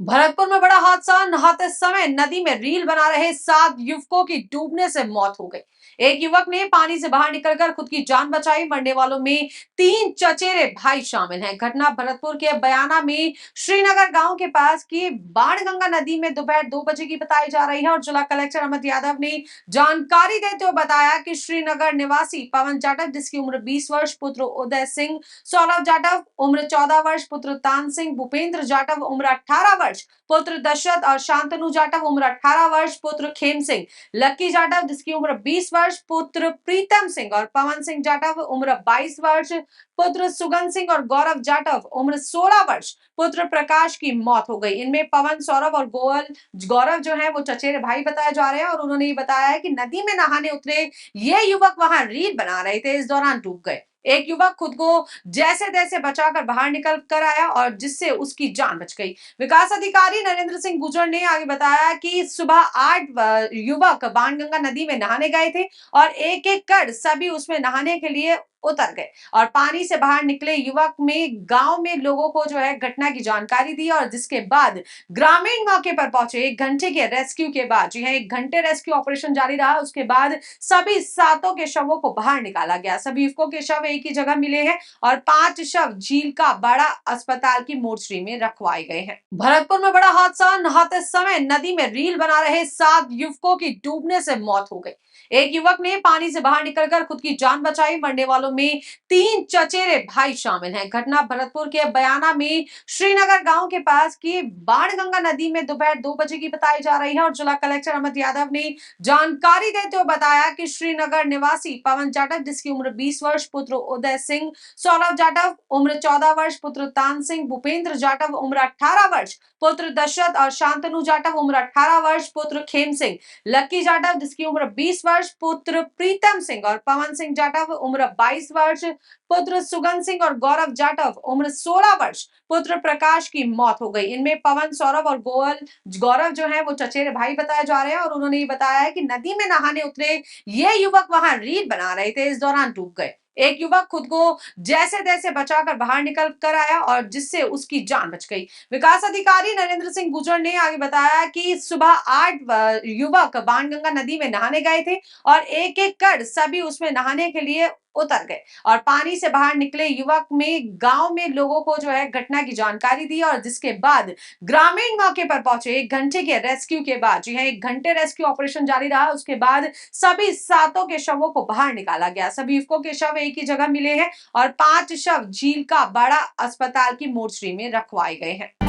भरतपुर में बड़ा हादसा। नहाते समय नदी में रील बना रहे 7 युवकों की डूबने से मौत हो गई। एक युवक ने पानी से बाहर निकलकर खुद की जान बचाई। मरने वालों में 3 चचेरे भाई शामिल हैं। घटना भरतपुर के बयाना में श्रीनगर गांव के पास की बाणगंगा नदी में दोपहर 2 बजे की बताई जा रही है और जिला कलेक्टर अमित यादव ने जानकारी देते हुए बताया कि श्रीनगर निवासी पवन जाटव, जिसकी उम्र 20 वर्ष, पुत्र उदय सिंह, सौरभ जाटव उम्र 14 वर्ष, पुत्र तान सिंह, भूपेंद्र जाटव उम्र 18 वर्ष, पुत्र दशरथ और शांतनु जाटव उम्र 18 वर्ष, पुत्र खेम सिंह, लक्की जाटव जिसकी उम्र 20 वर्ष, पुत्र प्रीतम सिंह और पवन सिंह जाटव उम्र 22 वर्ष, पुत्र सुगन सिंह और गौरव जाटव उम्र 16 वर्ष, पुत्र प्रकाश की मौत हो गई। इनमें पवन, सौरभ और गौरव जो है वो चचेरे भाई बताए जा रहे हैं और उन्होंने ये बताया है कि नदी में नहाने उतरे ये युवक वहां रील बना रहे थे, इस दौरान डूब गए। एक युवक खुद को जैसे तैसे बचाकर बाहर निकल कर आया और जिससे उसकी जान बच गई। विकास अधिकारी नरेंद्र सिंह गुर्जर ने आगे बताया कि सुबह 8 युवक बाणगंगा नदी में नहाने गए थे और एक एक कर सभी उसमें नहाने के लिए उतर गए और पानी से बाहर निकले युवक में गांव में लोगों को जो है घटना की जानकारी दी और जिसके बाद ग्रामीण मौके पर पहुंचे। 1 घंटे के रेस्क्यू के बाद, जी हां, 1 घंटे रेस्क्यू ऑपरेशन जारी रहा। उसके बाद सभी 7 के शवों को बाहर निकाला गया। सभी युवकों के शव एक ही जगह मिले हैं और 5 शव झील का बड़ा अस्पताल की मोर्चरी में रखवाए गए हैं। भरतपुर में बड़ा हादसा। नहाते समय नदी में रील बना रहे 7 युवकों की डूबने से मौत हो गई। एक युवक ने पानी से बाहर निकलकर खुद की जान बचाई। मरने वालों में 3 चचेरे भाई शामिल हैं। घटना भरतपुर के बयाना में श्रीनगर गांव के पास की बाणगंगा नदी में दोपहर 2 बजे की बताई जा रही है और जिला कलेक्टर अमित यादव ने जानकारी देते हुए बताया कि श्रीनगर निवासी पवन जाटव, जिसकी उम्र 20 वर्ष, पुत्र उदय सिंह, सौरभ जाटव उम्र 14 वर्ष, पुत्र तान सिंह, भूपेंद्र जाटव उम्र 18 वर्ष, पुत्र दशरथ और शांतनु जाटव उम्र 18 वर्ष, पुत्र खेम सिंह, लक्की जाटव जिसकी उम्र 20 वर्ष, पुत्र प्रीतम सिंह और पवन सिंह जाटव उम्र 22 वर्ष, पुत्र सुगन सिंह और गौरव जाटव उम्र 16 वर्ष, पुत्र प्रकाश की मौत हो गई। इनमें पवन, सौरभ और गौरव जो है वो चचेरे भाई बताए जा रहे हैं और उन्होंने ये बताया है कि नदी में नहाने उतरे ये युवक वहां रील बना रहे थे, इस दौरान डूब गए। एक युवक खुद को जैसे तैसे बचाकर बाहर निकल कर आया और जिससे उसकी जान बच गई। विकास अधिकारी नरेंद्र सिंह गुर्जर ने आगे बताया कि सुबह 8 युवक बाणगंगा नदी में नहाने गए थे और एक एक कर सभी उसमें नहाने के लिए उतर गए और पानी से बाहर निकले युवक में गांव में लोगों को जो है घटना की जानकारी दी और जिसके बाद ग्रामीण मौके पर पहुंचे। 1 घंटे के रेस्क्यू के बाद, जी हां, 1 घंटे रेस्क्यू ऑपरेशन जारी रहा। उसके बाद सभी 7 के शवों को बाहर निकाला गया। सभी युवकों के शव एक ही जगह मिले हैं और 5 शव झील का बड़ा अस्पताल की मोर्चरी में रखवाए गए हैं।